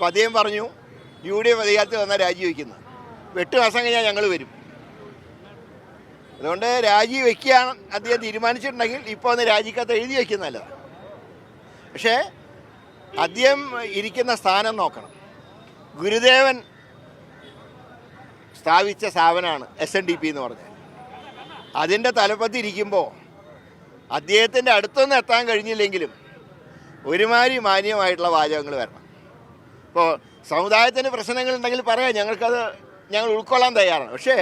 അപ്പോൾ അദ്ദേഹം പറഞ്ഞു UDF അധികാരത്തിൽ വന്നാൽ രാജിവെക്കുന്നത് 8 മാസം കഴിഞ്ഞാൽ ഞങ്ങൾ വരും. അതുകൊണ്ട് രാജിവെക്കാൻ അദ്ദേഹം തീരുമാനിച്ചിട്ടുണ്ടെങ്കിൽ ഇപ്പോൾ ഒന്ന് രാജിക്കത്ത് എഴുതി വയ്ക്കുന്നത് നല്ലതാണ്. പക്ഷേ അദ്ദേഹം ഇരിക്കുന്ന സ്ഥാനം നോക്കണം. ഗുരുദേവൻ സ്ഥാപിച്ച സ്ഥാപനമാണ് SNDP എന്ന് പറഞ്ഞാൽ. അതിൻ്റെ തലപ്പത്തിരിക്കുമ്പോൾ അദ്ദേഹത്തിൻ്റെ അടുത്തൊന്നും എത്താൻ കഴിഞ്ഞില്ലെങ്കിലും ഒരുമാതിരി മാന്യമായിട്ടുള്ള വാചകങ്ങൾ വരണം. ഇപ്പോൾ സമുദായത്തിന് പ്രശ്നങ്ങളുണ്ടെങ്കിൽ പറയാം, ഞങ്ങൾ ഉൾക്കൊള്ളാൻ തയ്യാറാണ്. പക്ഷേ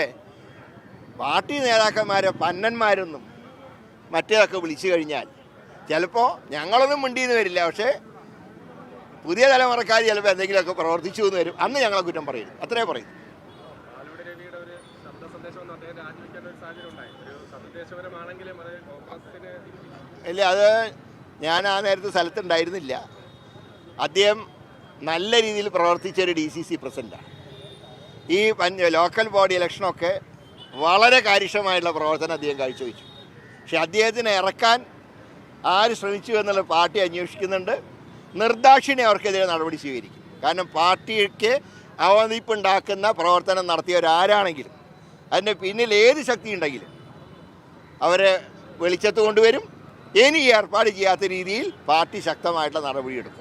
പാർട്ടി നേതാക്കന്മാരെ പന്നന്മാരൊന്നും മറ്റേതൊക്കെ വിളിച്ചു കഴിഞ്ഞാൽ ചിലപ്പോൾ ഞങ്ങളൊന്നും മിണ്ടിയെന്ന് വരില്ല. പക്ഷേ പുതിയ തലമുറക്കാർ ചിലപ്പോൾ എന്തെങ്കിലുമൊക്കെ പ്രവർത്തിച്ചു എന്ന് വരും. അന്ന് ഞങ്ങളെ കുറ്റം പറയും. അത്രേ പറയും. ഇല്ല, അത് ഞാൻ ആ നേരത്തെ സ്ഥലത്തുണ്ടായിരുന്നില്ല. അദ്ദേഹം നല്ല രീതിയിൽ പ്രവർത്തിച്ചൊരു DCC പ്രസിഡൻ്റാണ്. ഈ ലോക്കൽ ബോഡി ഇലക്ഷനൊക്കെ വളരെ കാര്യക്ഷമമായിട്ടുള്ള പ്രവർത്തനം അദ്ദേഹം കാഴ്ചവെച്ചു. പക്ഷെ അദ്ദേഹത്തിനെ ഇറക്കാൻ ആര് ശ്രമിച്ചു എന്നുള്ള പാർട്ടി അന്വേഷിക്കുന്നുണ്ട്. നിർദാക്ഷിണ്യം അവർക്കെതിരെ നടപടി സ്വീകരിക്കും. കാരണം പാർട്ടിക്ക് അവമതിപ്പുണ്ടാക്കുന്ന പ്രവർത്തനം നടത്തിയവരാരാണെങ്കിലും അതിൻ്റെ പിന്നിൽ ഏത് ശക്തി ഉണ്ടെങ്കിലും അവരെ വെളിച്ചത്ത് കൊണ്ടുവരും. ഇനി ഏർപ്പാട് ചെയ്യാത്ത രീതിയിൽ പാർട്ടി ശക്തമായിട്ടുള്ള നടപടിയെടുക്കും.